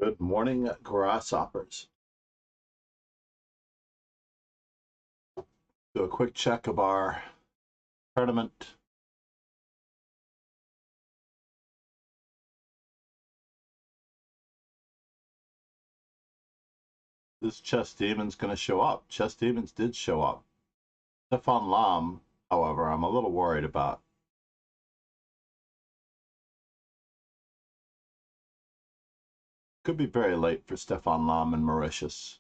Good morning, grasshoppers. Do a quick check of our tournament. This Chess Demon's going to show up. Chess Demons did show up. Stefan Lahm, however, I'm a little worried about. Could be very late for Stefan Lahm and Mauritius.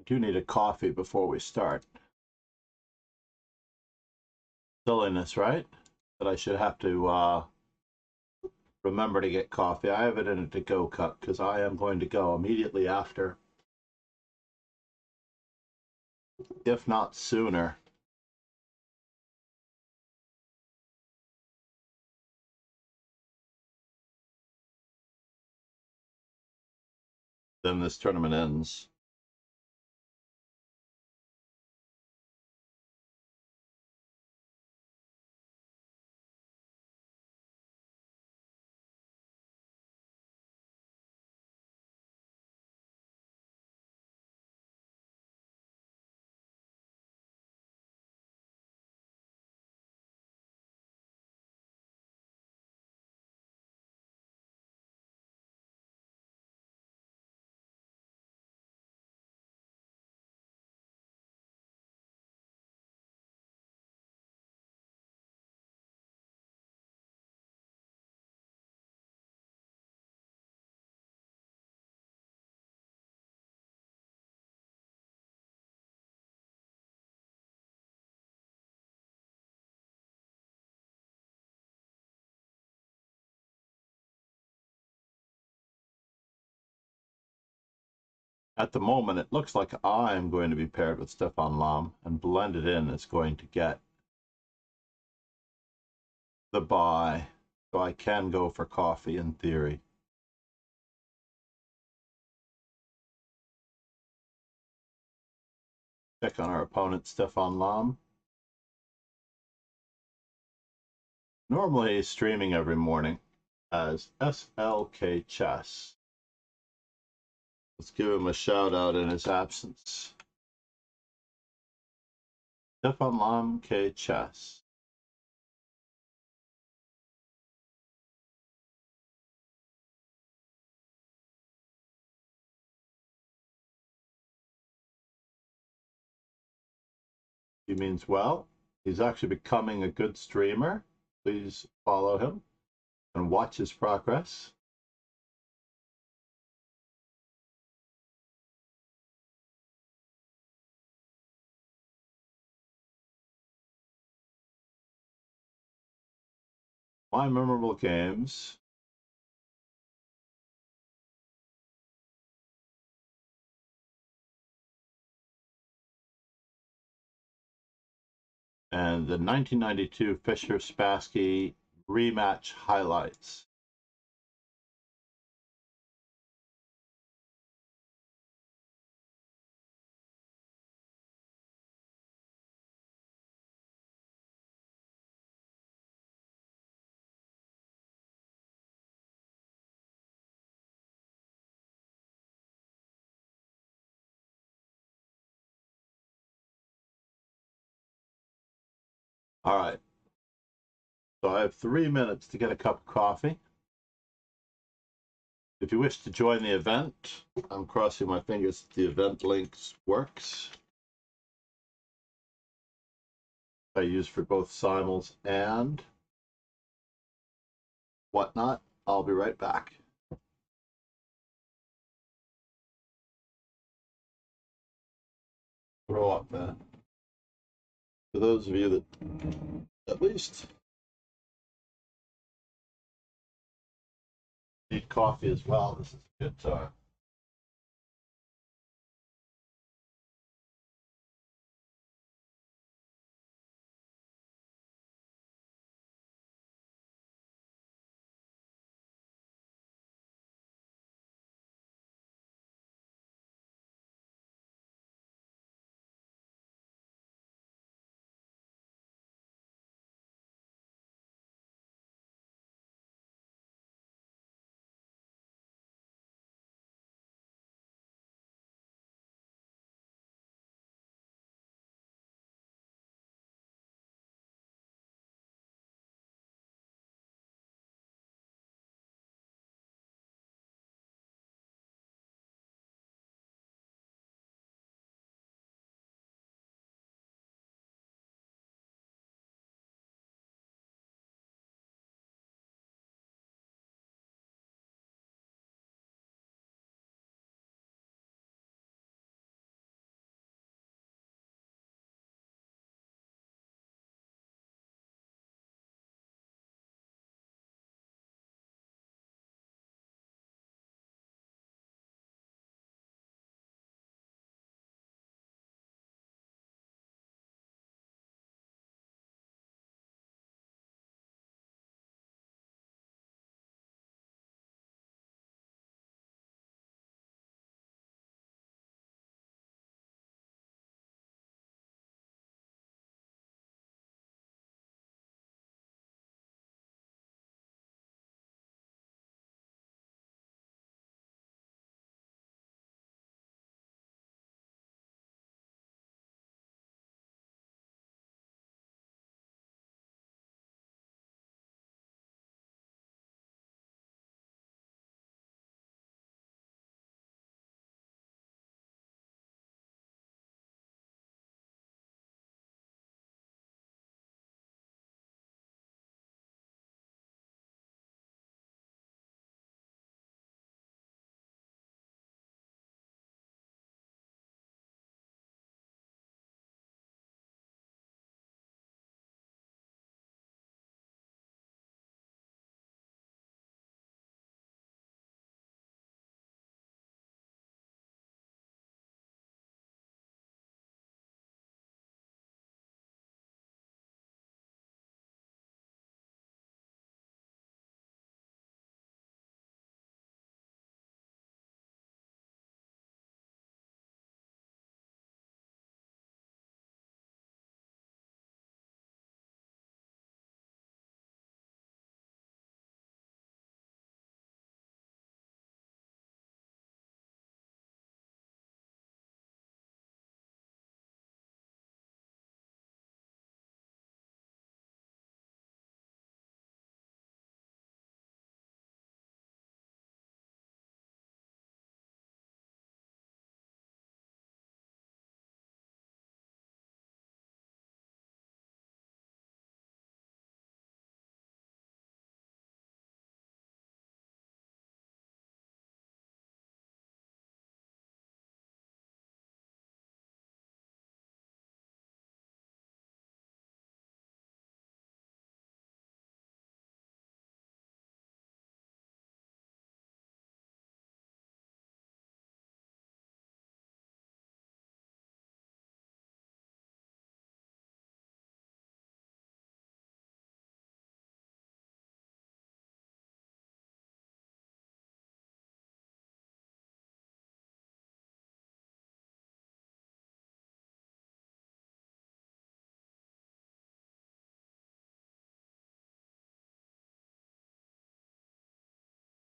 I do need a coffee before we start. Silliness, right? That I should have to remember to get coffee. I have it in a to-go cup because I am going to go immediately after, if not sooner. Then this tournament ends. At the moment, it looks like I'm going to be paired with Stefan Lahm, and blended in is going to get the bye, so I can go for coffee in theory. Check on our opponent, Stefan Lahm. Normally he's streaming every morning as SLK Chess. Let's give him a shout out in his absence. Stefan Lahm K Chess. He means well. He's actually becoming a good streamer. Please follow him and watch his progress. My memorable games. And the 1992 Fischer-Spassky rematch highlights. All right. So I have 3 minutes to get a cup of coffee. If you wish to join the event, I'm crossing my fingers that the event links works. I use for both simuls and whatnot. I'll be right back. throw up that. For those of you that at least need coffee as well, this is a good time.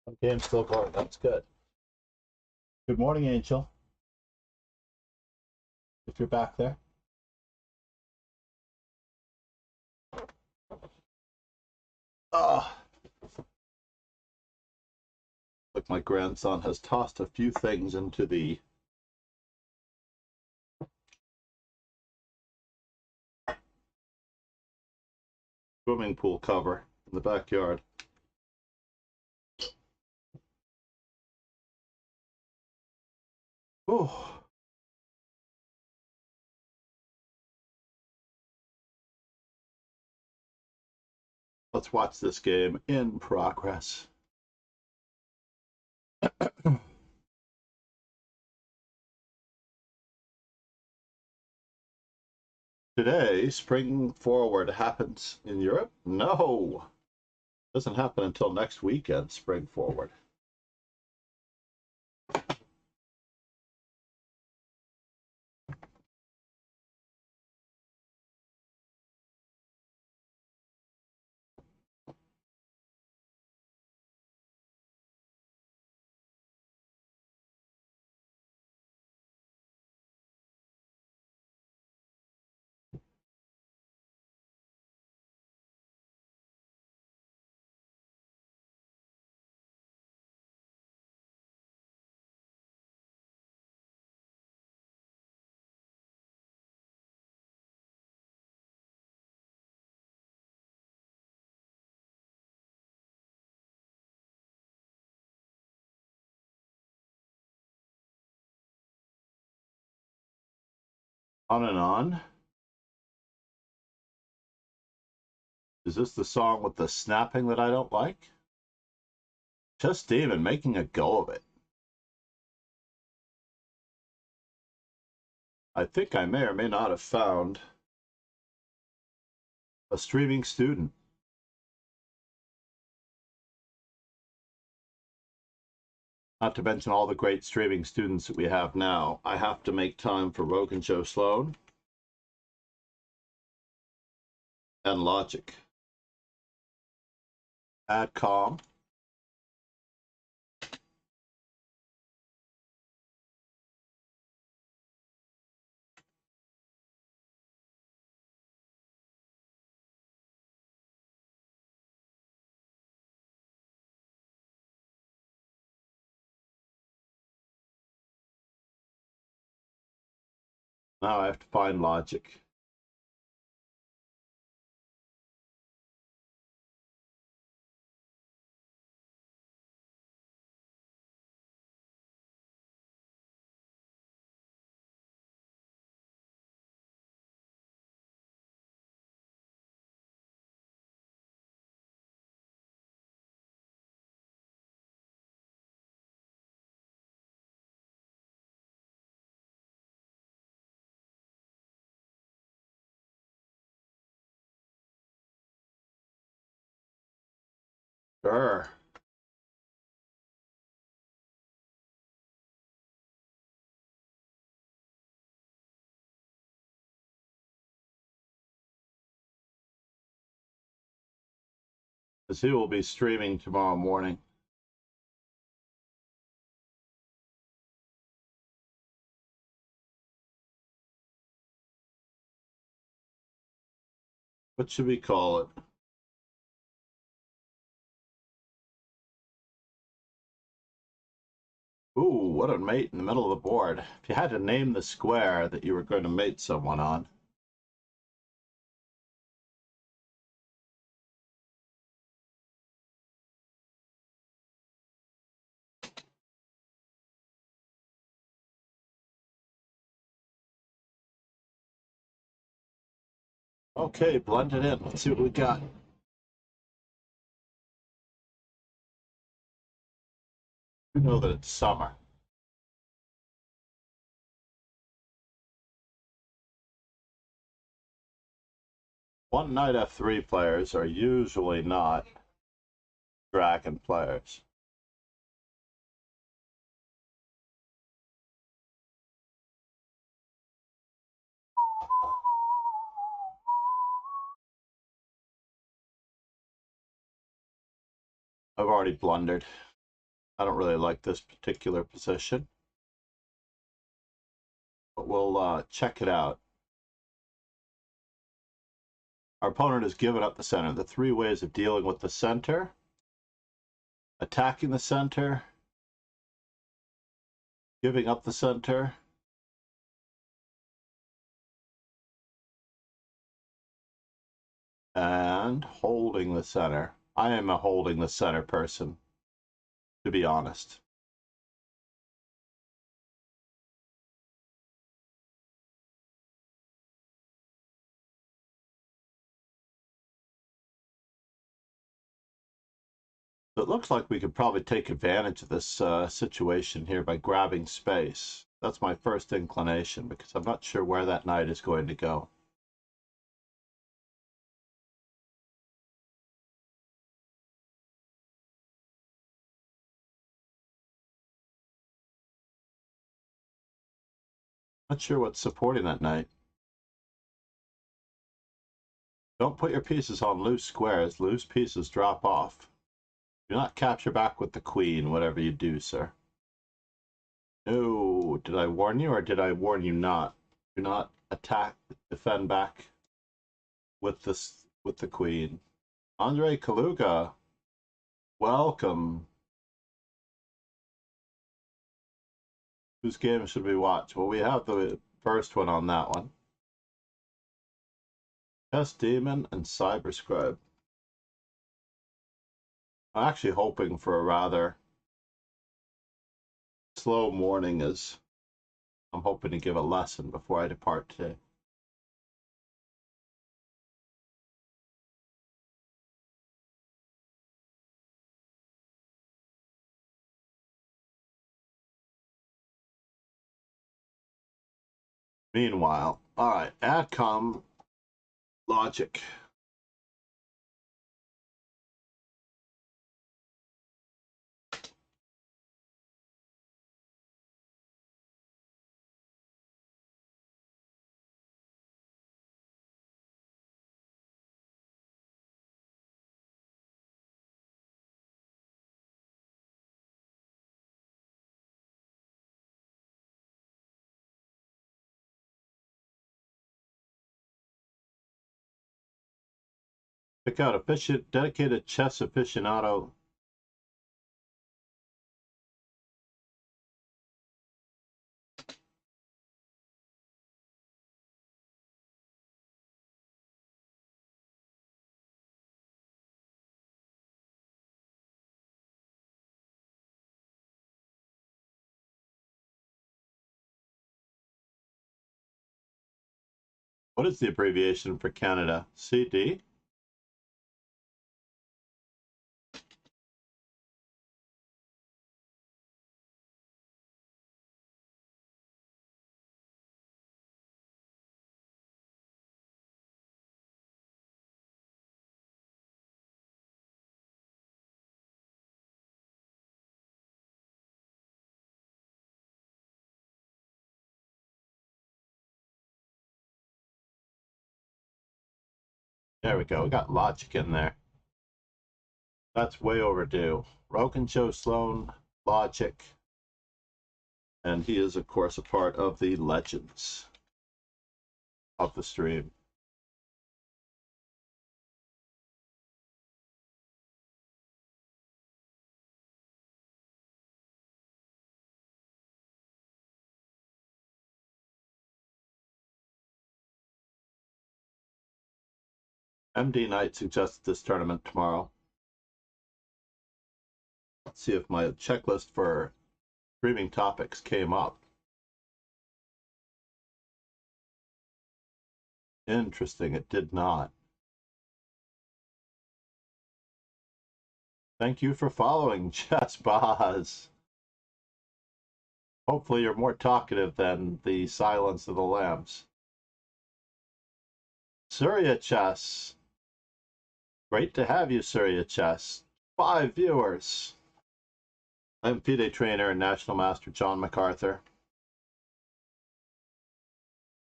Okay, I'm still going. That's good. Good morning, Angel. If you're back there. Oh, like my grandson has tossed a few things into the swimming pool cover in the backyard. Oh, Let's watch this game in progress. Today, spring forward happens in Europe? No, doesn't happen until next weekend, spring forward. On and on. Is this the song with the snapping that I don't like? Just Demon making a go of it. I think I may or may not have found a streaming student. Not to mention all the great streaming students that we have now. I have to make time for Rogan Joe Sloan and Logic. Adcom. Now I have to find Logic. Sure. As he will be streaming tomorrow morning. What should we call it? Ooh, what a mate in the middle of the board. If you had to name the square that you were going to mate someone on. Okay, blend it in. Let's see what we got. You know that it's summer. One knight f3 players are usually not dragon players. I've already blundered. I don't really like this particular position, but we'll check it out. Our opponent has given up the center. The three ways of dealing with the center: attacking the center, giving up the center, and holding the center. I am a holding the center person, to be honest. It looks like we could probably take advantage of this situation here by grabbing space. That's my first inclination, because I'm not sure where that knight is going to go. Not sure what's supporting that knight. Don't put your pieces on loose squares. Loose pieces drop off. Do not capture back with the queen, whatever you do, sir. No, did I warn you or did I warn you not? Do not attack, defend back with the queen. Andre Kaluga, welcome. Whose game should we watch? Well, we have the first one on that one. Chess Demon and Cyberscribe. I'm actually hoping for a rather slow morning, as I'm hoping to give a lesson before I depart today. Meanwhile, all right, AdCom logic. Pick out a dedicated chess aficionado. What is the abbreviation for Canada? CD? There we go. We got logic in there. That's way overdue. Rogan Joe Sloan, logic. And he is, of course, a part of the legends of the stream. MD Knight suggested this tournament tomorrow. Let's see if my checklist for streaming topics came up. Interesting, it did not. Thank you for following, Chess Boz. Hopefully you're more talkative than the Silence of the Lambs. Surya Chess. Great to have you, Surya Chess. 5 viewers. I'm FIDE trainer and National Master John MacArthur.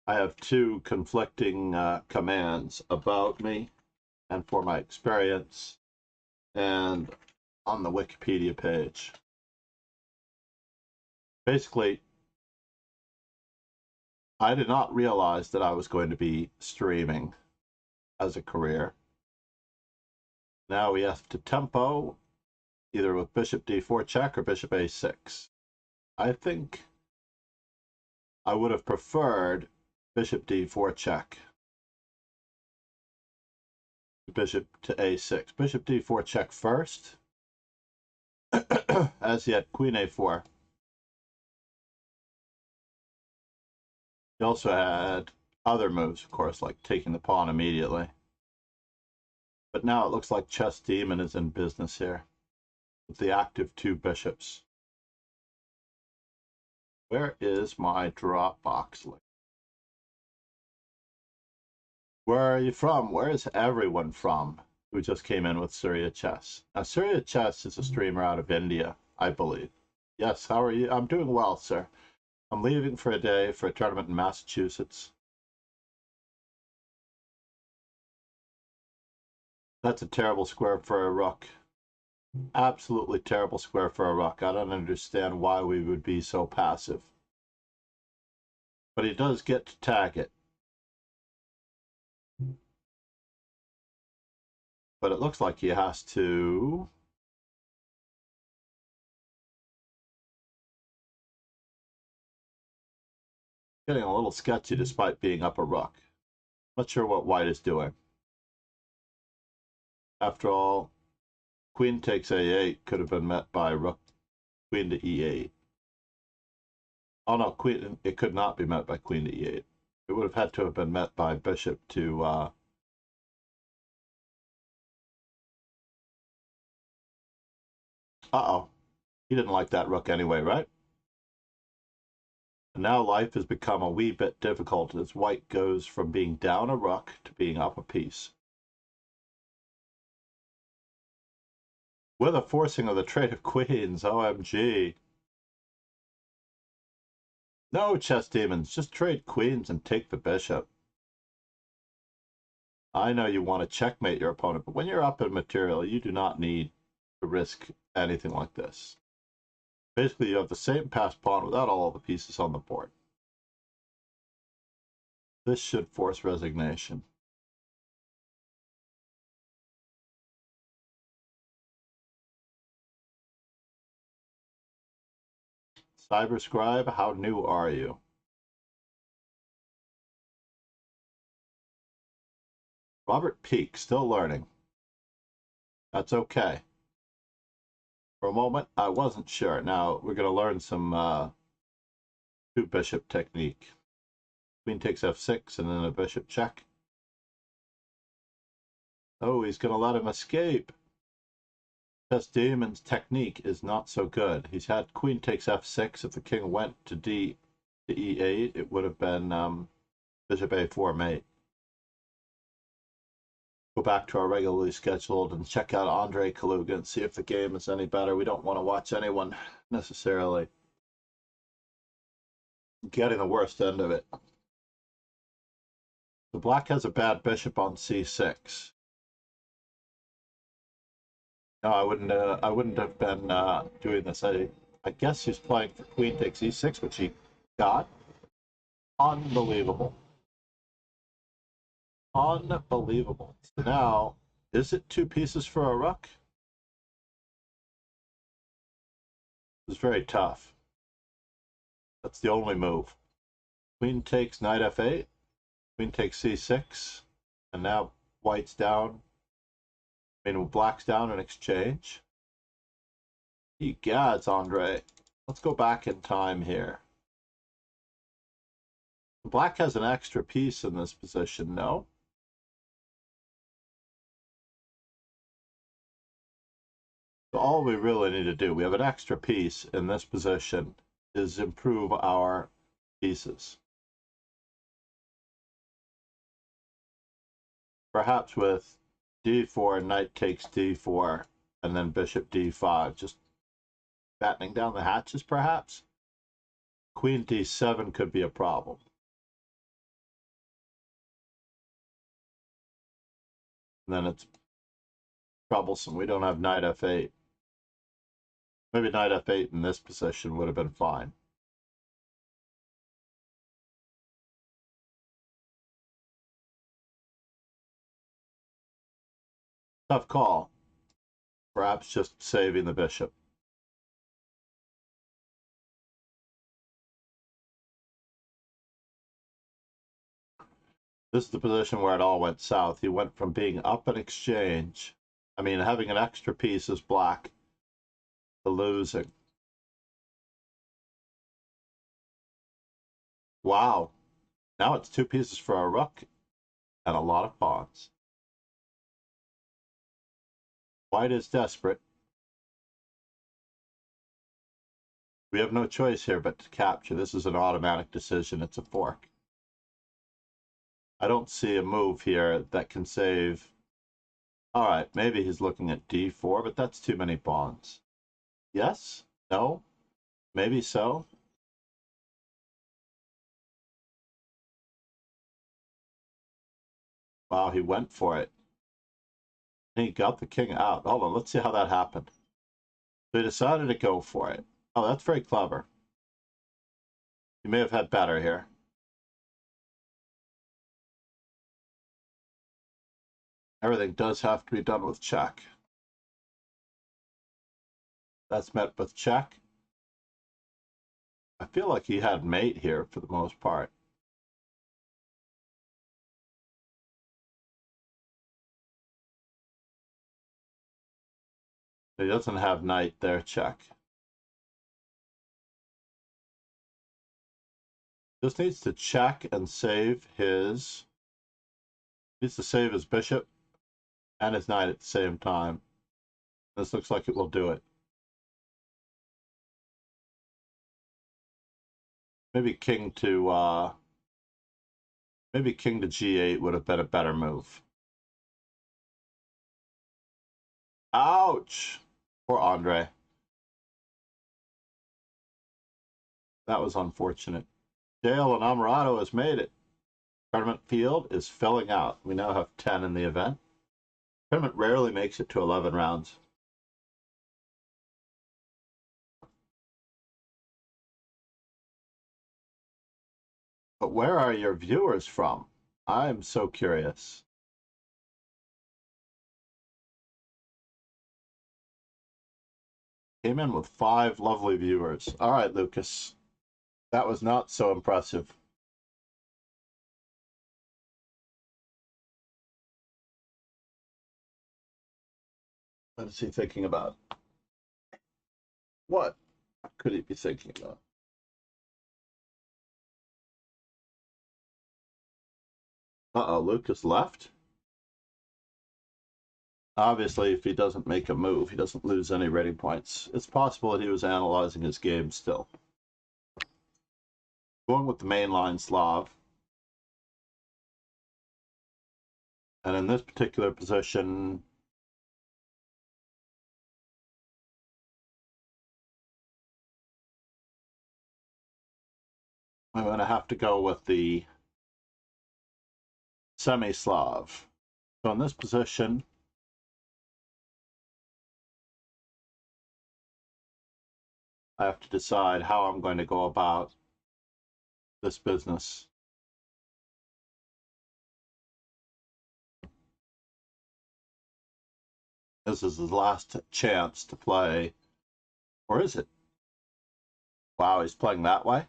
I have 2 conflicting commands about me and for my experience and on the Wikipedia page. Basically, I did not realize that I was going to be streaming as a career. Now we have to tempo, either with bishop d4 check or bishop a6. I think I would have preferred bishop d4 check. Bishop to a6. Bishop d4 check first, as he had queen a4. He also had other moves, of course, like taking the pawn immediately. But now it looks like Chess Demon is in business here. with the active 2 bishops. Where is my Dropbox link? Where are you from? Where is everyone from who just came in with Surya Chess? Now, Surya Chess is a streamer out of India, I believe. Yes, how are you? I'm doing well, sir. I'm leaving for a day for a tournament in Massachusetts. That's a terrible square for a rook. Absolutely terrible square for a rook. I don't understand why we would be so passive. But he does get to tag it. But it looks like he has to... Getting a little sketchy despite being up a rook. Not sure what white is doing. After all, queen takes a8 could have been met by rook, queen to e8. Oh no, queen, it could not be met by queen to e8. It would have had to have been met by bishop to uh-oh. He didn't like that rook anyway, right? And now life has become a wee bit difficult as white goes from being down a rook to being up a piece. With a forcing of the trade of queens, OMG. No, chess demons, just trade queens and take the bishop. I know you want to checkmate your opponent, but when you're up in material, you do not need to risk anything like this. Basically, you have the same passed pawn without all of the pieces on the board. This should force resignation. Cyberscribe, how new are you? Robert Peake, still learning. That's okay. For a moment, I wasn't sure. Now, we're going to learn some two-bishop technique. Queen takes f6 and then a bishop check. Oh, he's going to let him escape. Chess Demon's technique is not so good. He's had queen takes f6. If the king went to e8, it would have been bishop a4 mate. Go back to our regularly scheduled and check out Andre Kaluga and see if the game is any better. We don't want to watch anyone necessarily getting the worst end of it. The black has a bad bishop on c6. No, I wouldn't have been doing this. I guess he's playing for queen takes e6, which he got. Unbelievable. Unbelievable. So now, is it 2 pieces for a rook? It's very tough. That's the only move. Queen takes knight f8. Queen takes c6. And now white's down. I mean, black's down in exchange. Egads, Andre. Let's go back in time here. Black has an extra piece in this position, no? So all we really need to do, we have an extra piece in this position, is improve our pieces. Perhaps with d4, knight takes d4, and then bishop d5, just battening down the hatches, perhaps. Queen d7 could be a problem. And then it's troublesome. We don't have knight f8. Maybe knight f8 in this position would have been fine. Tough call. Perhaps just saving the bishop. This is the position where it all went south. He went from being up in exchange, I mean, having an extra piece as black, to losing. Wow. Now it's 2 pieces for a rook and a lot of pawns. White is desperate. We have no choice here but to capture. This is an automatic decision. It's a fork. I don't see a move here that can save. All right, maybe he's looking at d4, but that's too many pawns. Yes? No? Maybe so? Wow, he went for it. And he got the king out. Hold on, let's see how that happened. So he decided to go for it. Oh, that's very clever. He may have had better here. Everything does have to be done with check. That's met with check. I feel like he had mate here for the most part. He doesn't have knight there, check. Just needs to check and save his... Needs to save his bishop and his knight at the same time. This looks like it will do it. Maybe king to g8 would have been a better move. Ouch! Poor Andre. That was unfortunate. Jail and Amarato has made it. Tournament field is filling out. We now have 10 in the event. Tournament rarely makes it to 11 rounds. But where are your viewers from? I'm so curious. Came in with 5 lovely viewers. All right, Lucas. That was not so impressive. What is he thinking about? What could he be thinking about? Uh-oh, Lucas left? Obviously, if he doesn't make a move, he doesn't lose any rating points. It's possible that he was analyzing his game still. Going with the mainline Slav. And in this particular position, I'm going to have to go with the semi-Slav. So in this position, I have to decide how I'm going to go about this business. This is his last chance to play. Or is it? Wow, he's playing that way?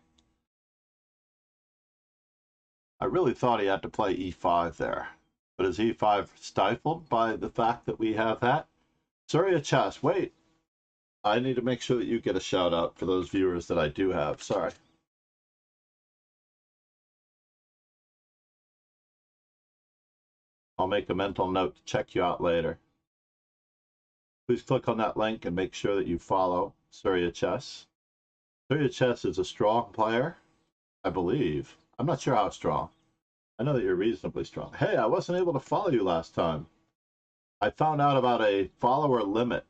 I really thought he had to play e5 there. But is e5 stifled by the fact that we have that? Surya Chess, wait. I need to make sure that you get a shout out for those viewers that I do have. Sorry. I'll make a mental note to check you out later. Please click on that link and make sure that you follow Surya Chess. Surya Chess is a strong player, I believe. I'm not sure how strong. I know that you're reasonably strong. Hey, I wasn't able to follow you last time. I found out about a follower limit.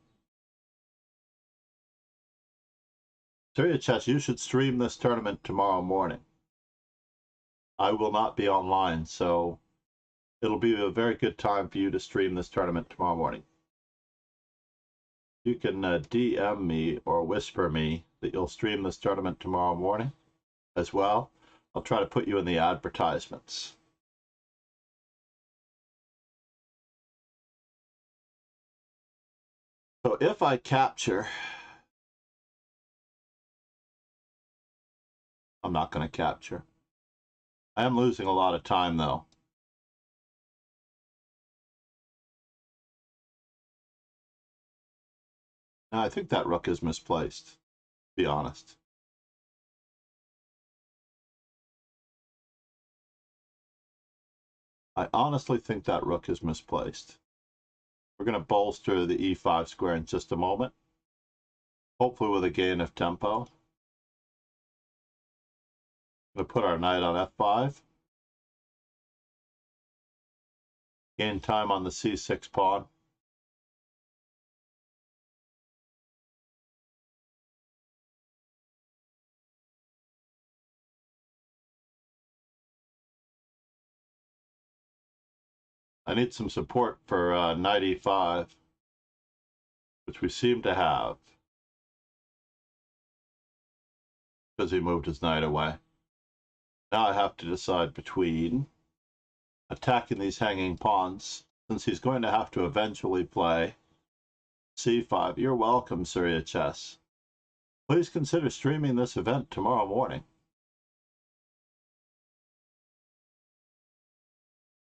Surya Chess, you should stream this tournament tomorrow morning. I will not be online, so it'll be a very good time for you to stream this tournament tomorrow morning. You can DM me or whisper me that you'll stream this tournament tomorrow morning as well. I'll try to put you in the advertisements. So if I capture, I'm not going to capture. I am losing a lot of time though. Now I think that rook is misplaced, to be honest. I honestly think that rook is misplaced. We're going to bolster the e5 square in just a moment, hopefully with a gain of tempo. We'll put our knight on f5. Gain time on the c6 pawn. I need some support for knight e5, which we seem to have, because he moved his knight away. Now I have to decide between attacking these hanging pawns, since he's going to have to eventually play c5. You're welcome, Surya Chess. Please consider streaming this event tomorrow morning.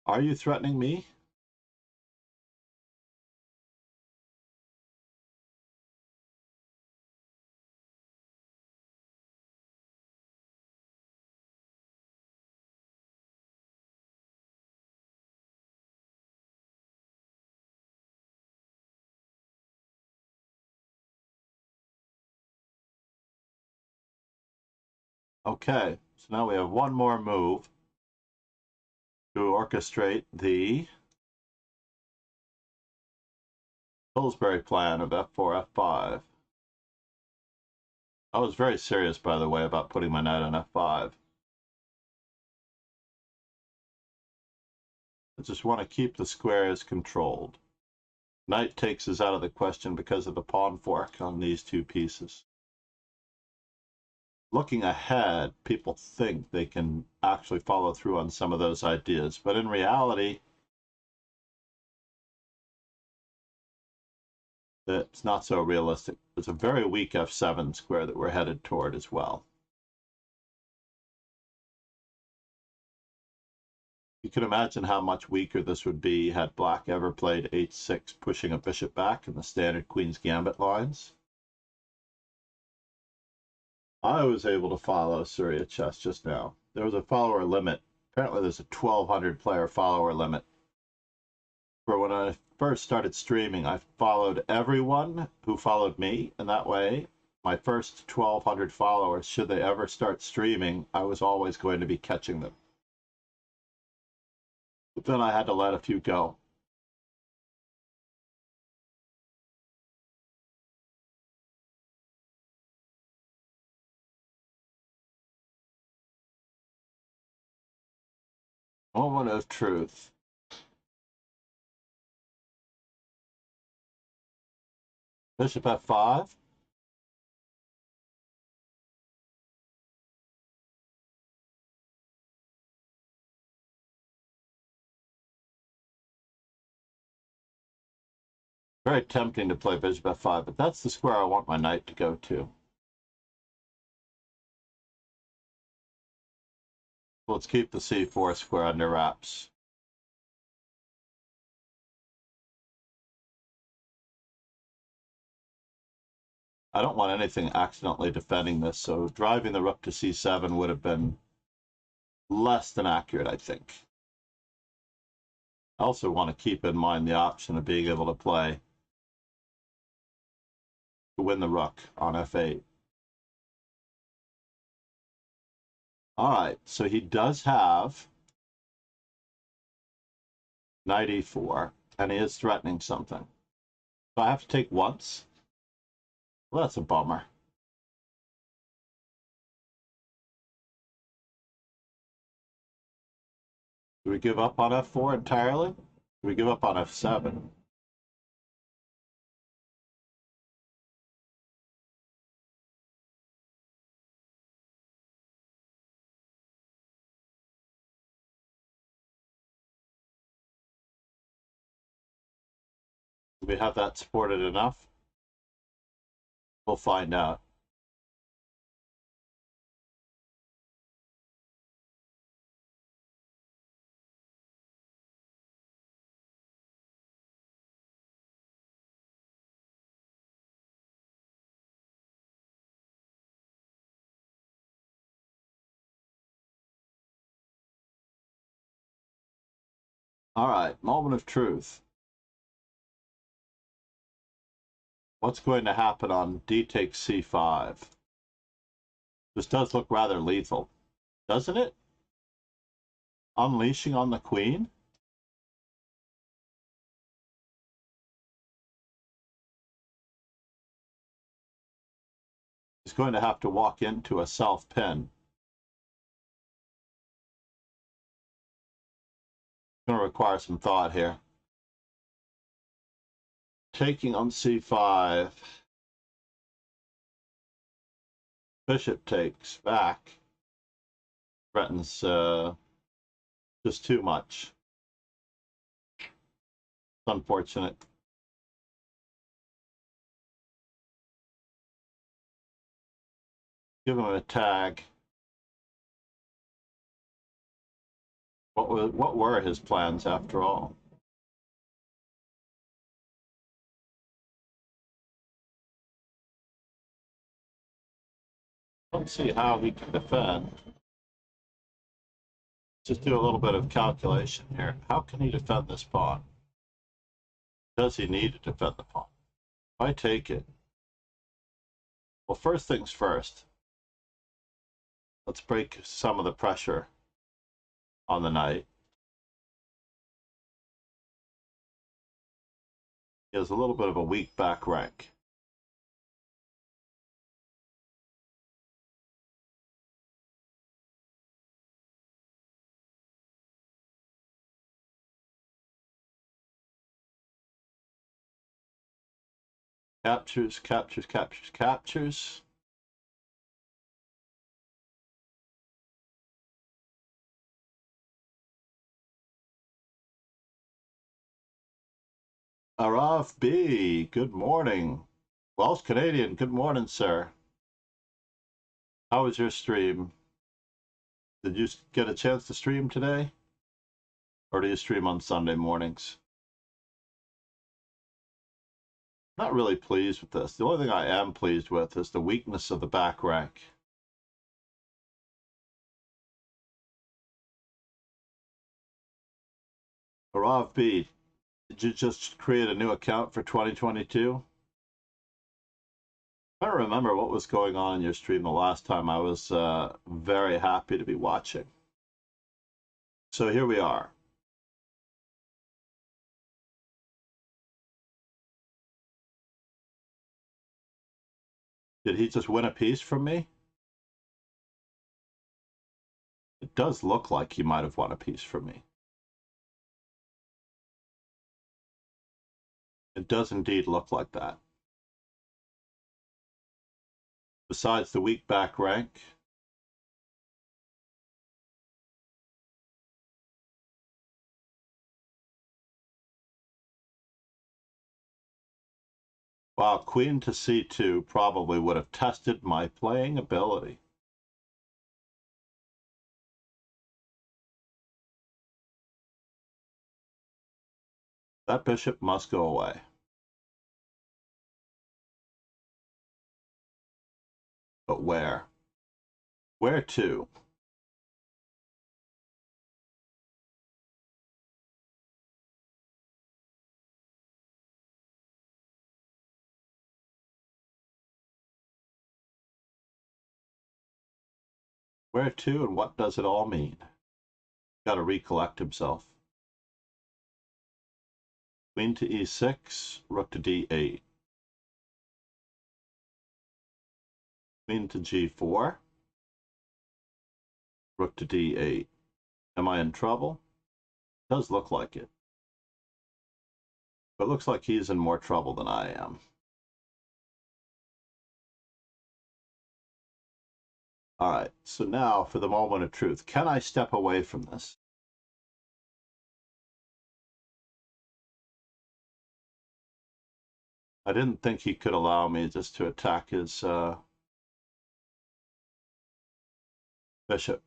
Are you threatening me? Okay, so now we have one more move to orchestrate the Pillsbury plan of f4, f5. I was very serious, by the way, about putting my knight on f5. I just want to keep the squares controlled. Knight takes us out of the question because of the pawn fork on these two pieces. Looking ahead, people think they can actually follow through on some of those ideas, but in reality, it's not so realistic. It's a very weak f7 square that we're headed toward as well. You can imagine how much weaker this would be had black ever played h6, pushing a bishop back in the standard Queen's Gambit lines. I was able to follow Surya Chess just now. There was a follower limit. Apparently there's a 1,200 player follower limit. For when I first started streaming, I followed everyone who followed me, and that way my first 1,200 followers, should they ever start streaming, I was always going to be catching them. But then I had to let a few go. Moment of truth. Bishop f5. Very tempting to play bishop f5, but that's the square I want my knight to go to. Let's keep the c4 square under wraps. I don't want anything accidentally defending this, so driving the rook to c7 would have been less than accurate, I think. I also want to keep in mind the option of being able to play to win the rook on f8. All right, so he does have knight e4, and he is threatening something. So I have to take once. Well, that's a bummer. Do we give up on f4 entirely? Do we give up on f7? Do we have that supported enough? We'll find out. All right, moment of truth. What's going to happen on d takes c5? This does look rather lethal. Doesn't it? Unleashing on the queen? He's going to have to walk into a self-pin. Going to require some thought here. Taking on c5. Bishop takes back. Threatens just too much. It's unfortunate. Give him a tag. What were his plans after all? I don't see how he can defend. Just do a little bit of calculation here. How can he defend this pawn? Does he need to defend the pawn? If I take it, well, first things first, let's break some of the pressure on the knight. He has a little bit of a weak back rank. Captures, captures, captures, captures. Arav B, good morning. Welsh Canadian, good morning, sir. How was your stream? Did you get a chance to stream today? Or do you stream on Sunday mornings? Not really pleased with this. The only thing I am pleased with is the weakness of the back rank. Arav B, did you just create a new account for 2022? I don't remember what was going on in your stream the last time. I was very happy to be watching. So here we are. Did he just win a piece from me? It does look like he might have won a piece from me. It does indeed look like that. Besides the weak back rank, wow, queen to c2 probably would have tested my playing ability. That bishop must go away. But where? Where to? Where to and what does it all mean? Got to recollect himself. Queen to e6, rook to d8. Queen to g4, rook to d8. Am I in trouble? Does look like it. But it looks like he's in more trouble than I am. All right, so now for the moment of truth. Can I step away from this? I didn't think he could allow me just to attack his bishop.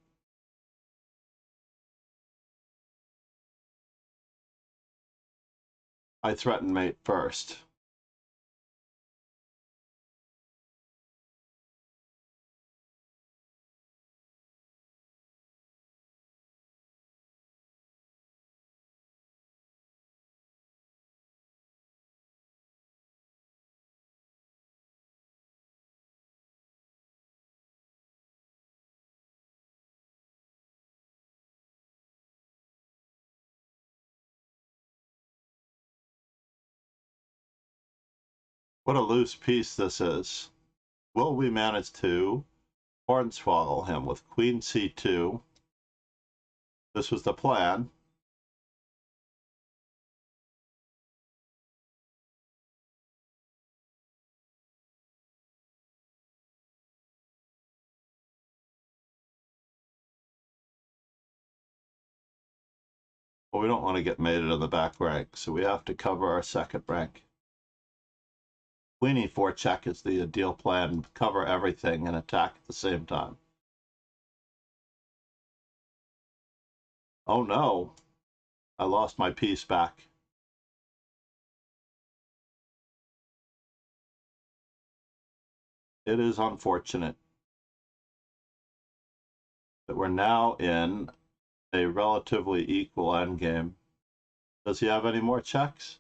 I threatened mate first. What a loose piece this is. Will we manage to hornswoggle him with queen c2? This was the plan. But we don't want to get mated in the back rank, so we have to cover our second rank. Queen e4 check is the ideal plan. Cover everything and attack at the same time. Oh no, I lost my piece back. It is unfortunate that we're now in a relatively equal endgame. Does he have any more checks?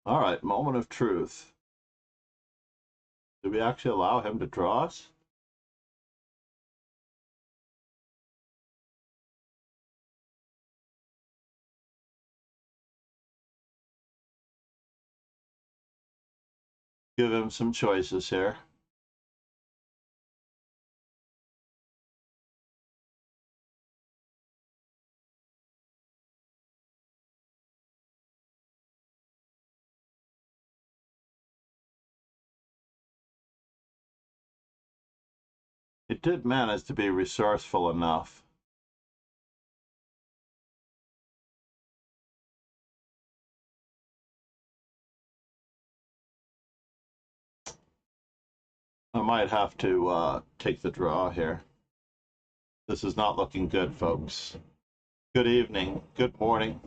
All right, moment of truth. Did we actually allow him to draw us? Give him some choices here. It did manage to be resourceful enough. I might have to take the draw here. This is not looking good, folks. Good evening, good morning.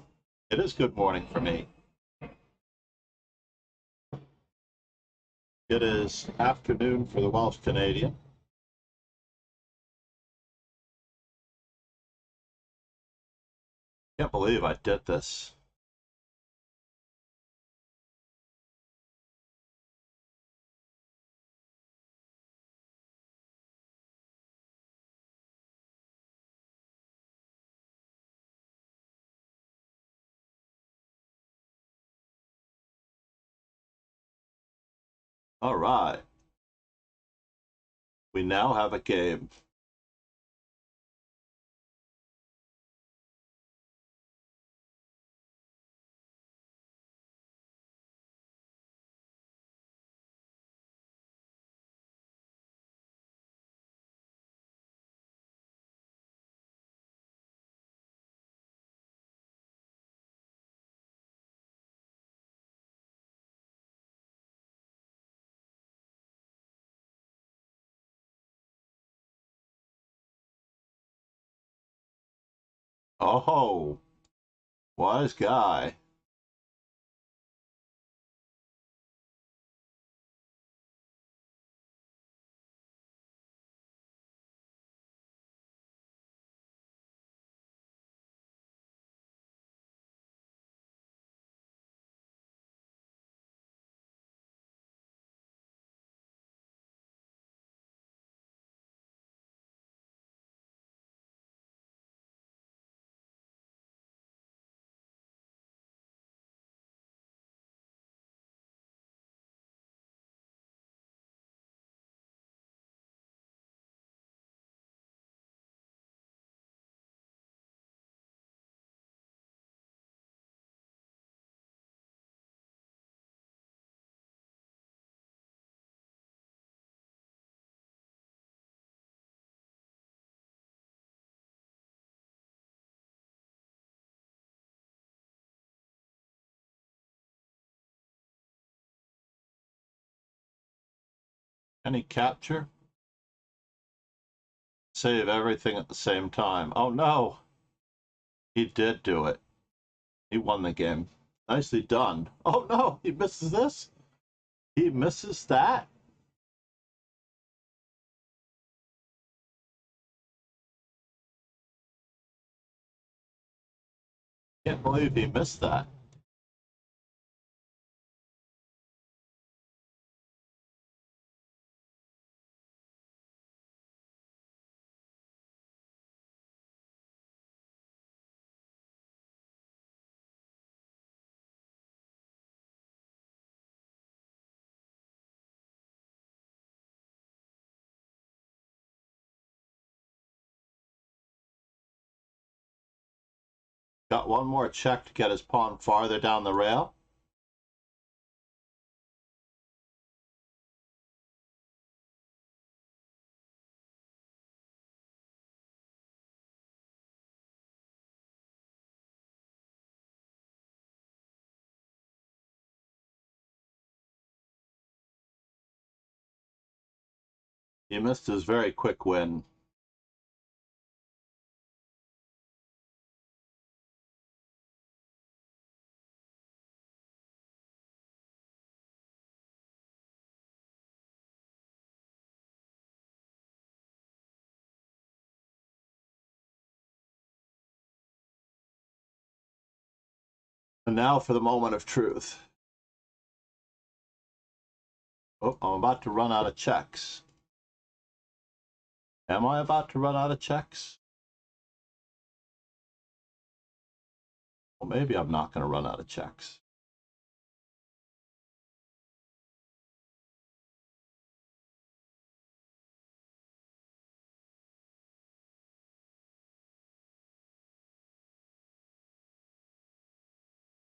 It is good morning for me. It is afternoon for the Welsh Canadian. Can't believe I did this. All right. We now have a game. Oh, wise guy. Any capture? Save everything at the same time. Oh no, he did do it. He won the game. Nicely done. Oh no, he misses this? He misses that? Can't believe he missed that. Got one more check to get his pawn farther down the rail. He missed his very quick win. And now for the moment of truth. Oh, I'm about to run out of checks. Am I about to run out of checks? Well, maybe I'm not going to run out of checks.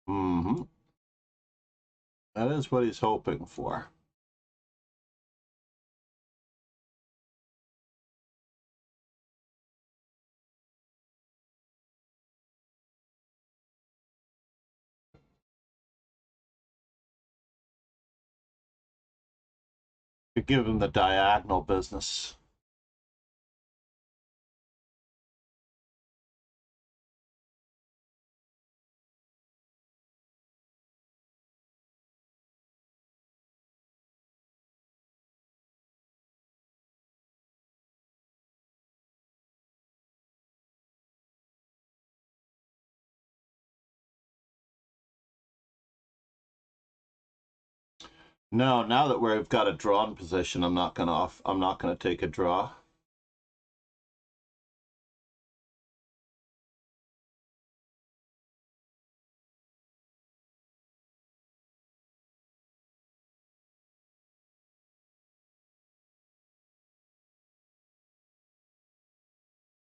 Mm-hmm. That is what he's hoping for. To give him the diagonal business. No, now that we've got a drawn position, I'm not gonna take a draw.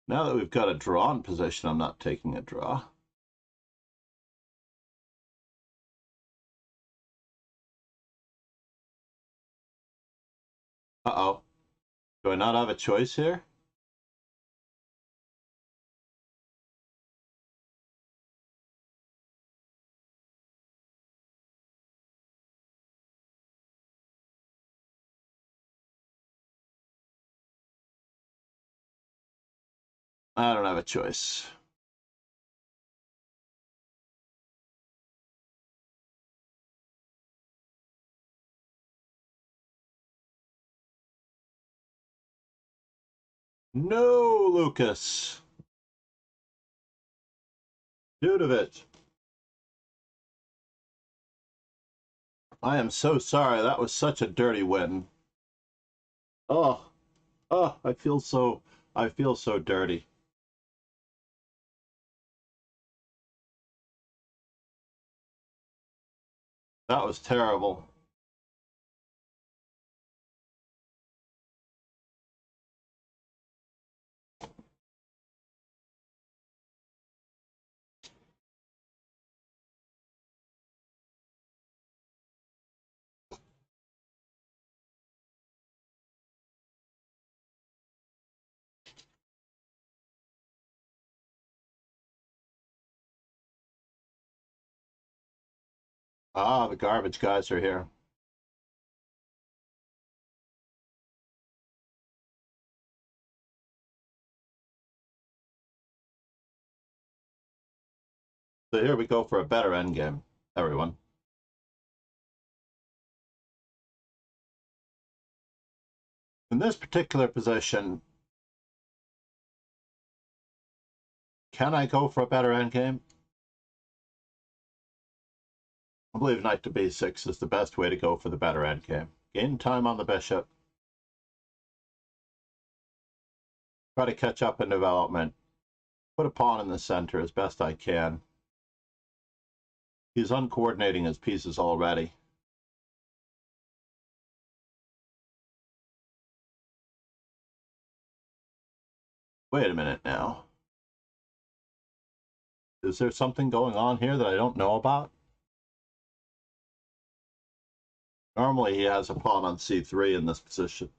Now that we've got a drawn position, I'm not taking a draw. Uh-oh. Do I not have a choice here? I don't have a choice. No, Lucas. Dudovich. I am so sorry. That was such a dirty win. Oh, oh, I feel so dirty. That was terrible. Ah, the garbage guys are here. So here we go for a better endgame, everyone. In this particular position, can I go for a better endgame? I believe knight to b6 is the best way to go for the better endgame. Gain time on the bishop. Try to catch up in development. Put a pawn in the center as best I can. He's uncoordinating his pieces already. Wait a minute now. Is there something going on here that I don't know about? Normally he has a pawn on c3 in this position.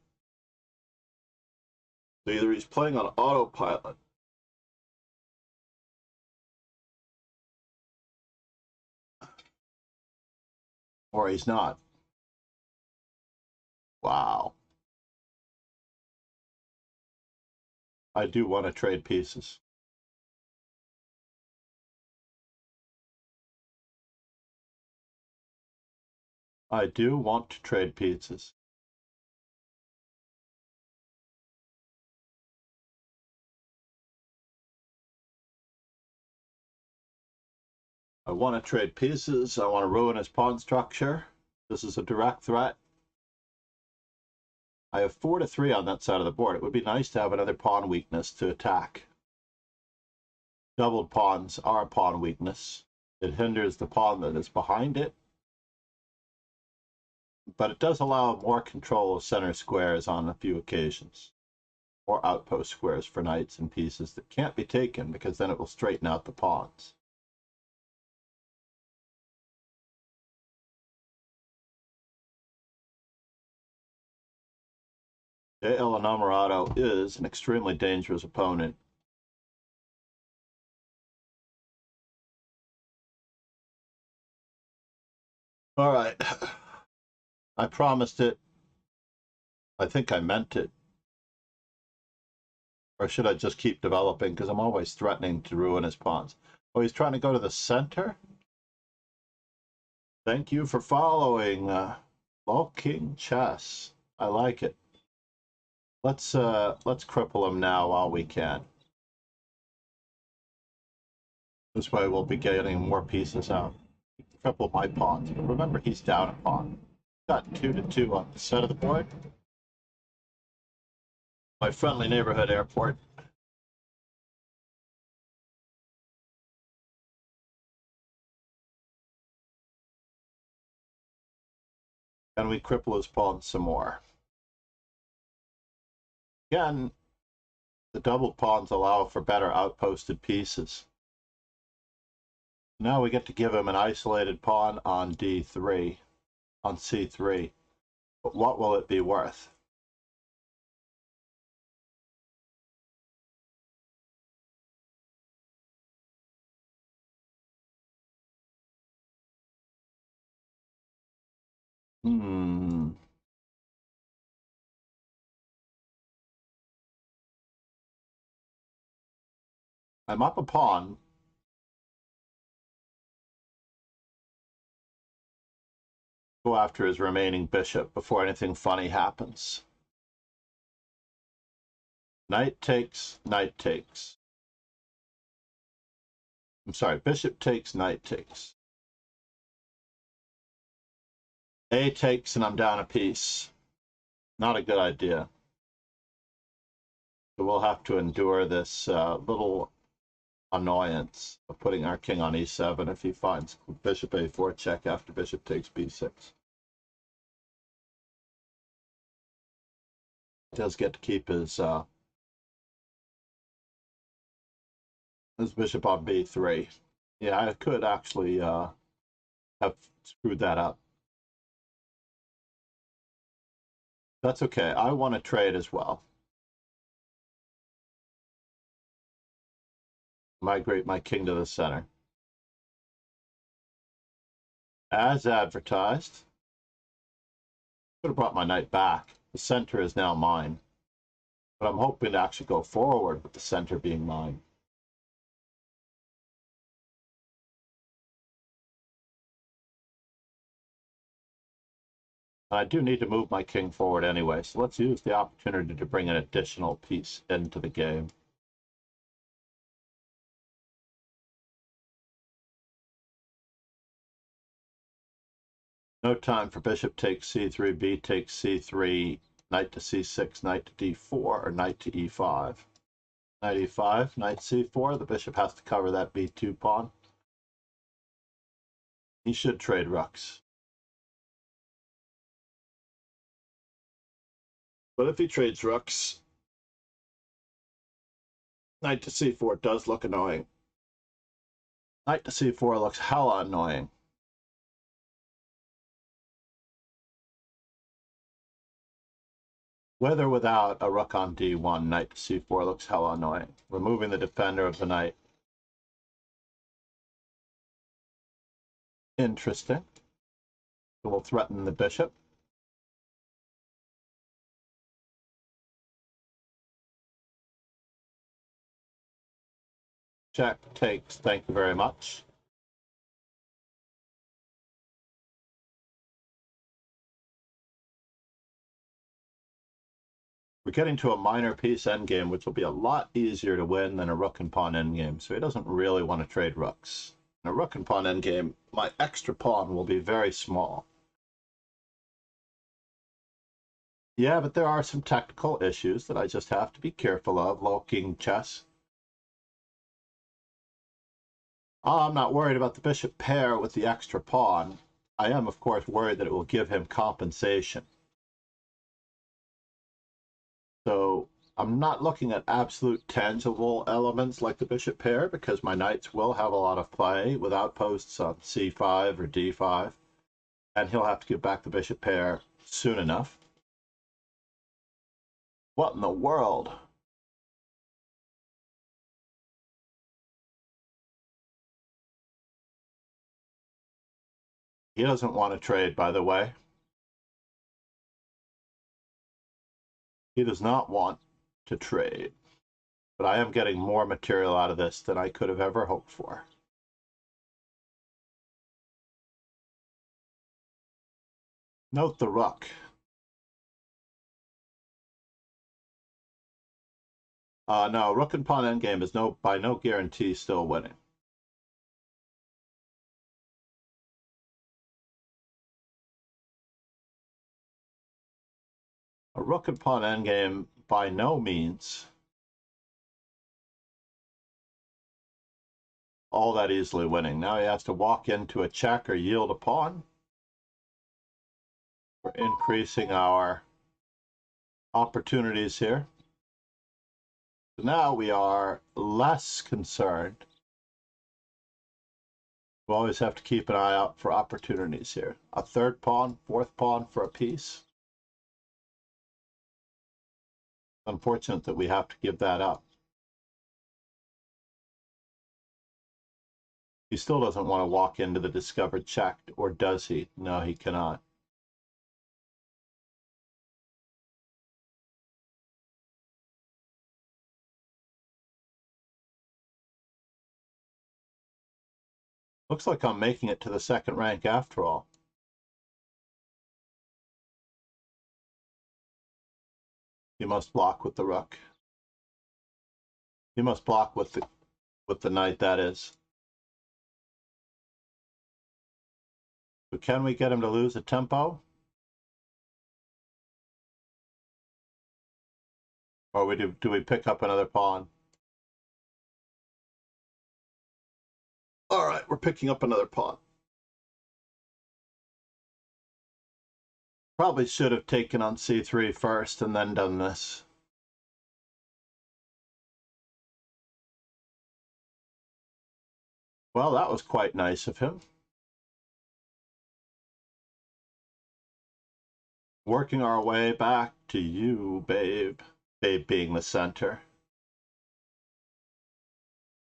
So either he's playing on autopilot, or he's not. Wow. I do want to trade pieces. I do want to trade pieces. I want to trade pieces. I want to ruin his pawn structure. This is a direct threat. I have 4 to 3 on that side of the board. It would be nice to have another pawn weakness to attack. Doubled pawns are a pawn weakness. It hinders the pawn that is behind it, but it does allow more control of center squares on a few occasions, or outpost squares for knights and pieces that can't be taken, because then it will straighten out the pawns. J.L. Innamorato is an extremely dangerous opponent. All right. I promised it. I think I meant it. Or should I just keep developing? Because I'm always threatening to ruin his pawns. Oh, he's trying to go to the center? Thank you for following. Low King Chess. I like it. Let's cripple him now while we can. This way we'll be getting more pieces out. Cripple my pawns. But remember, he's down a pawn. Got 2 to 2 on the set of the board. My friendly neighborhood airport. Can we cripple his pawn some more? Again, the doubled pawns allow for better outposted pieces. Now we get to give him an isolated pawn on d3, on c3. But what will it be worth? I'm up a pawn. Go after his remaining bishop before anything funny happens. Knight takes, knight takes. I'm sorry, bishop takes, knight takes. A takes, and I'm down a piece. Not a good idea. So we'll have to endure this little annoyance of putting our king on e7 if he finds bishop a4 check after bishop takes b6. He does get to keep his bishop on b3. Yeah, I could actually have screwed that up. That's okay. I want to trade as well. Migrate my king to the center. As advertised. Could have brought my knight back. The center is now mine. But I'm hoping to actually go forward with the center being mine. I do need to move my king forward anyway, so let's use the opportunity to bring an additional piece into the game. No time for bishop takes c3, b takes c3, knight to c6, knight to d4, or knight to e5. Knight e5, knight c4, the bishop has to cover that b2 pawn. He should trade rooks. But if he trades rooks, knight to c4 does look annoying. Knight to c4 looks hella annoying. With or without a rook on d1, knight to c4 looks hella annoying. Removing the defender of the knight. Interesting. It will threaten the bishop. Check takes, thank you very much. We're getting to a minor piece endgame, which will be a lot easier to win than a rook and pawn endgame, so he doesn't really want to trade rooks. In a rook and pawn endgame, my extra pawn will be very small. Yeah, but there are some technical issues that I just have to be careful of. Low king chess. I'm not worried about the bishop pair with the extra pawn. I am, of course, worried that it will give him compensation. So I'm not looking at absolute tangible elements like the bishop pair because my knights will have a lot of play with outposts on c5 or d5, and he'll have to give back the bishop pair soon enough. What in the world? He doesn't want to trade, by the way. He does not want to trade. But I am getting more material out of this than I could have ever hoped for. Note the rook. No, rook and pawn endgame is by no guarantee still winning. A rook and pawn endgame by no means all that easily winning. Now he has to walk into a check or yield a pawn. We're increasing our opportunities here. So now we are less concerned. We always have to keep an eye out for opportunities here. A third pawn, fourth pawn for a piece. Unfortunate that we have to give that up. He still doesn't want to walk into the discovered check, or does he? No, he cannot. Looks like I'm making it to the second rank after all. He must block with the rook. He must block with the knight, that is. So can we get him to lose a tempo? Or do we pick up another pawn? All right, we're picking up another pawn. Probably should have taken on c3 first and then done this. Well, that was quite nice of him. Working our way back to you, babe. Babe being the center.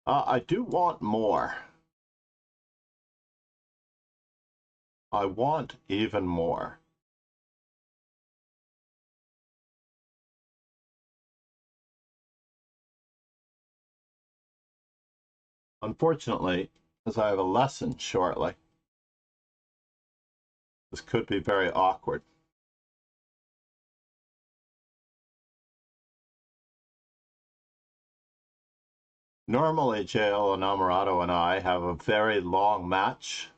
I do want more. I want even more. Unfortunately, as I have a lesson shortly, this could be very awkward. Normally, JL Inamorado and I have a very long match.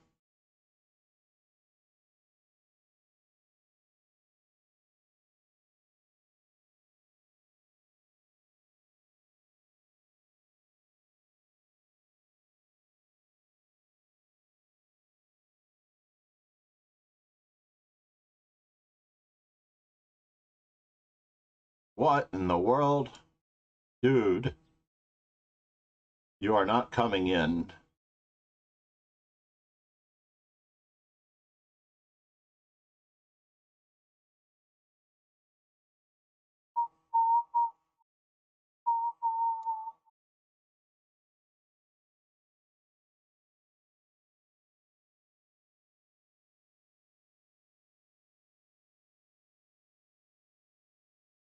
What in the world? Dude, you are not coming in.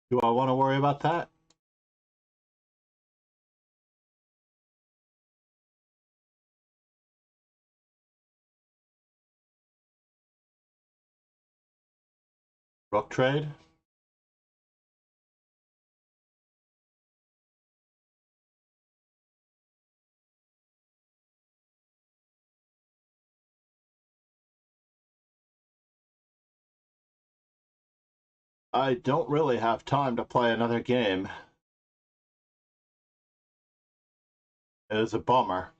Do I want to worry about that? Rook trade? I don't really have time to play another game. It is a bummer.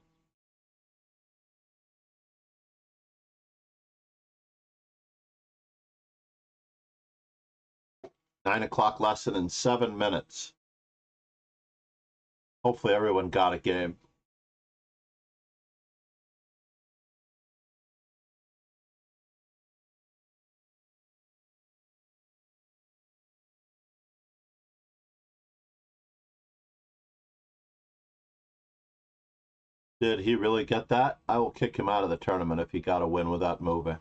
9 o'clock lesson in 7 minutes. Hopefully everyone got a game. Did he really get that? I will kick him out of the tournament if he got a win without moving.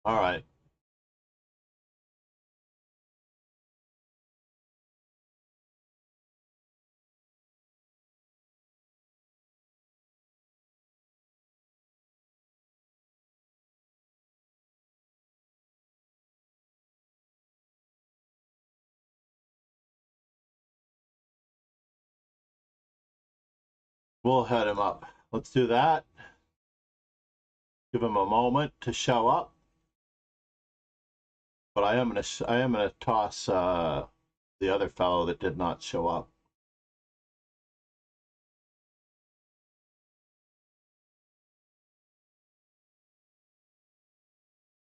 All right. We'll head him up. Let's do that. Give him a moment to show up. But I am gonna toss the other fellow that did not show up.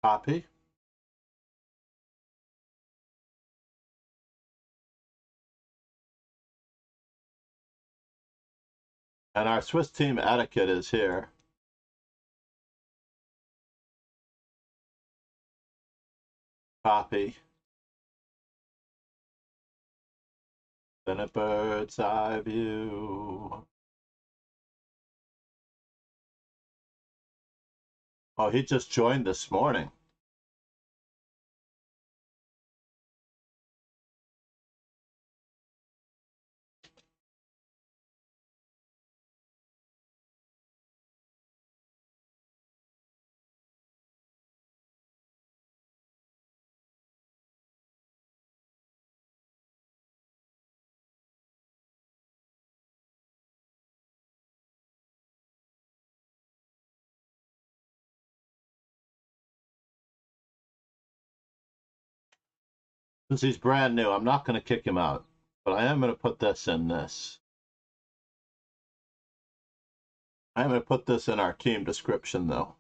Copy. And our Swiss team etiquette is here. Copy. Then a bird's eye view. Oh, he just joined this morning. Since he's brand new, I'm not going to kick him out, but I am going to put this in this. I'm going to put this in our team description, though.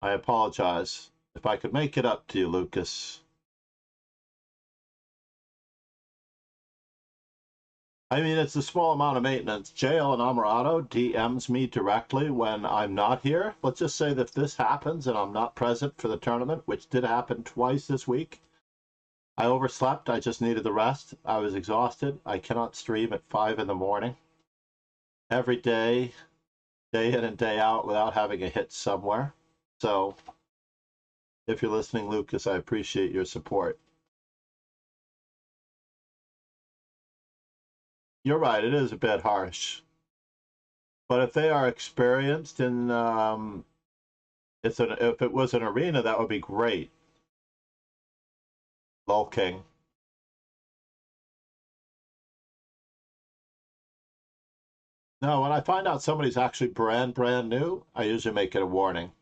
I apologize. If I could make it up to you, Lucas. I mean, it's a small amount of maintenance. JL and Amarato DMs me directly when I'm not here. Let's just say that if this happens and I'm not present for the tournament, which did happen twice this week, I overslept. I just needed the rest. I was exhausted. I cannot stream at 5 in the morning every day, day in and day out, without having a hit somewhere. So if you're listening, Lucas, I appreciate your support. You're right, it is a bit harsh. But if they are experienced in, if it was an arena, that would be great. Lol King. No, when I find out somebody's actually brand new, I usually make it a warning.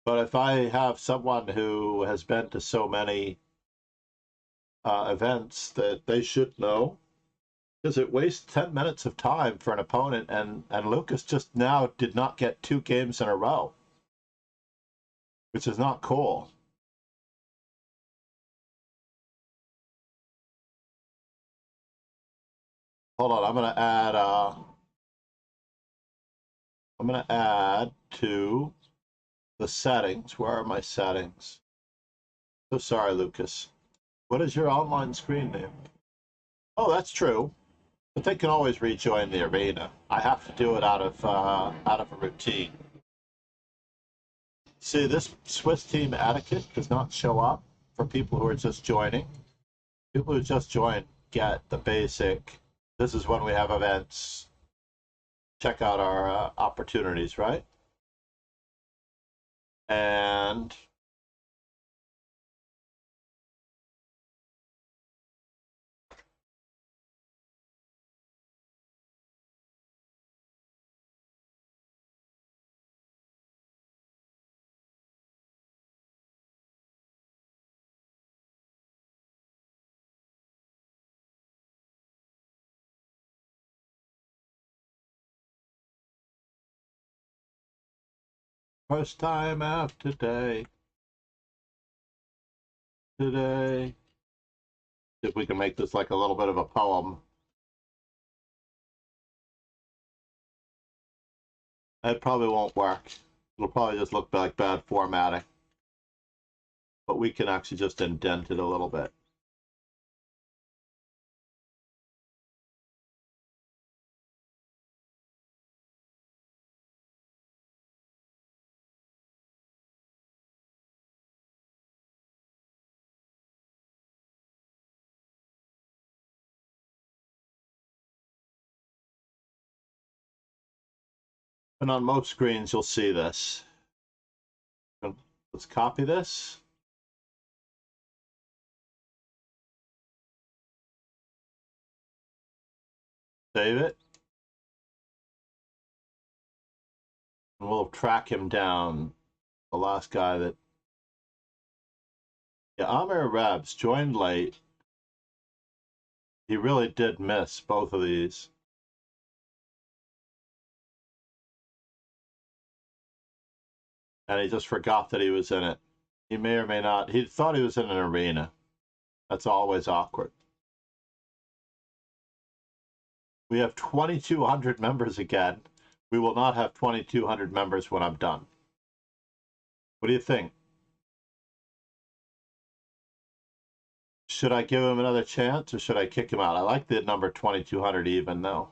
But if I have someone who has been to so many events, that they should know, because it wastes 10 minutes of time for an opponent, and Lucas just now did not get 2 games in a row, which is not cool. Hold on, I'm gonna add to the settings. Where are my settings? So sorry, Lucas. What is your online screen name? Oh, that's true. But they can always rejoin the arena. I have to do it out of a routine. See, this Swiss team etiquette does not show up for people who are just joining. People who just join get the basic. This is when we have events. Check out our opportunities, right? And first time out today. Today. See if we can make this like a little bit of a poem. It probably won't work. It'll probably just look like bad formatting. But we can actually just indent it a little bit. And on most screens, you'll see this. Let's copy this. Save it. And we'll track him down. The last guy that... Yeah, Amir Rebs joined late. He really did miss both of these. And he just forgot that he was in it. He may or may not. He thought he was in an arena. That's always awkward. We have 2,200 members again. We will not have 2,200 members when I'm done. What do you think? Should I give him another chance or should I kick him out? I like the number 2,200 even though.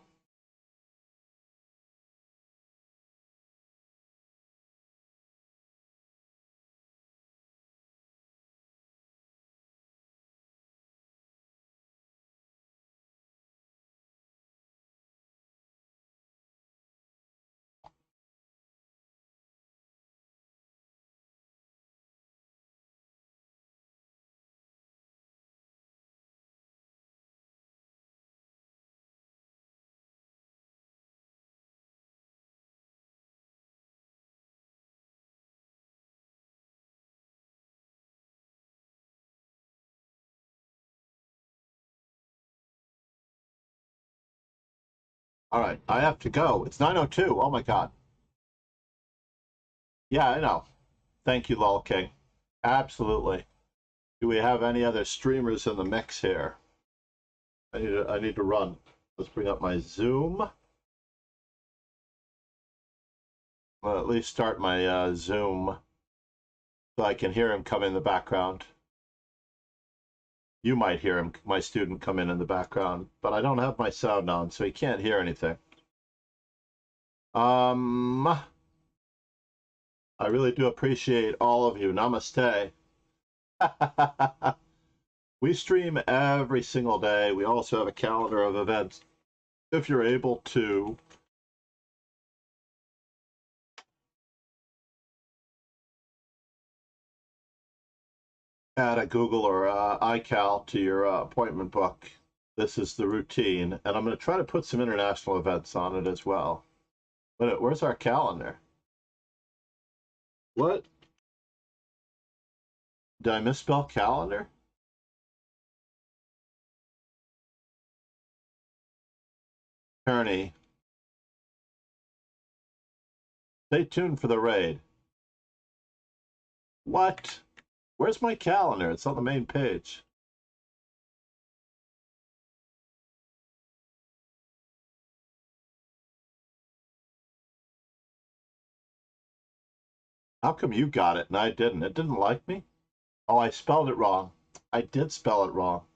All right, I have to go. It's 9:02. Oh my God. Yeah, I know. Thank you, Lol King. Absolutely. Do we have any other streamers in the mix here? I need to run. Let's bring up my Zoom. Well, at least start my Zoom so I can hear him come in the background. You might hear him, my student, come in the background, but I don't have my sound on, so he can't hear anything. I really do appreciate all of you. Namaste. We stream every single day. We also have a calendar of events. If you're able to add a Google or iCal to your appointment book, this is the routine. And I'm going to try to put some international events on it as well. But where's our calendar? What? Did I misspell calendar? Kearney. Stay tuned for the raid. What? Where's my calendar? It's on the main page. How come you got it and I didn't? It didn't like me? Oh, I spelled it wrong. I did spell it wrong.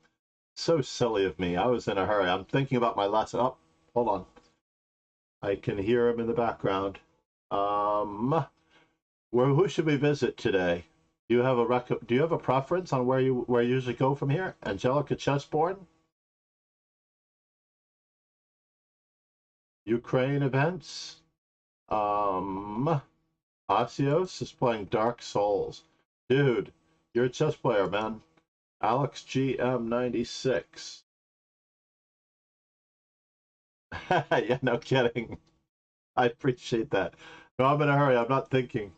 So silly of me. I was in a hurry. I'm thinking about my lesson. Oh, hold on. I can hear him in the background. Who should we visit today? Do you have a preference on where you usually go from here? Angelica Chessbourne? Ukraine events? Asios is playing Dark Souls. Dude, you're a chess player, man. Alex GM96. Yeah, no kidding. I appreciate that. No, I'm in a hurry. I'm not thinking.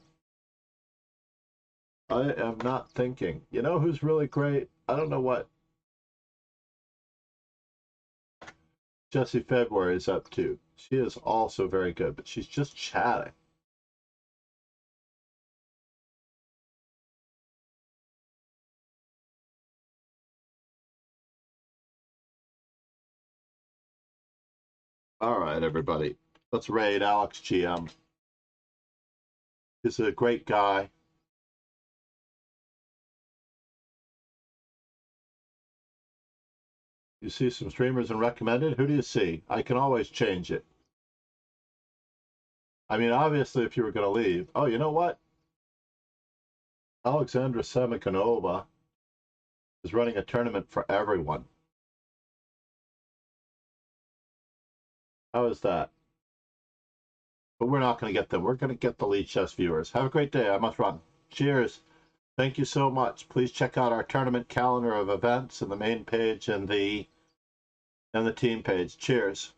I am not thinking. You know who's really great? I don't know what Jessie February is up to. She is also very good, but she's just chatting. All right, everybody. Let's raid Alex GM. He's a great guy. You see some streamers and recommended? Who do you see? I can always change it. I mean, obviously, if you were going to leave. Oh, you know what? Alexandra Semikonova is running a tournament for everyone. How is that? But we're not going to get them. We're going to get the Lead Chess viewers. Have a great day. I must run. Cheers. Thank you so much. Please check out our tournament calendar of events in the main page and the team page. Cheers.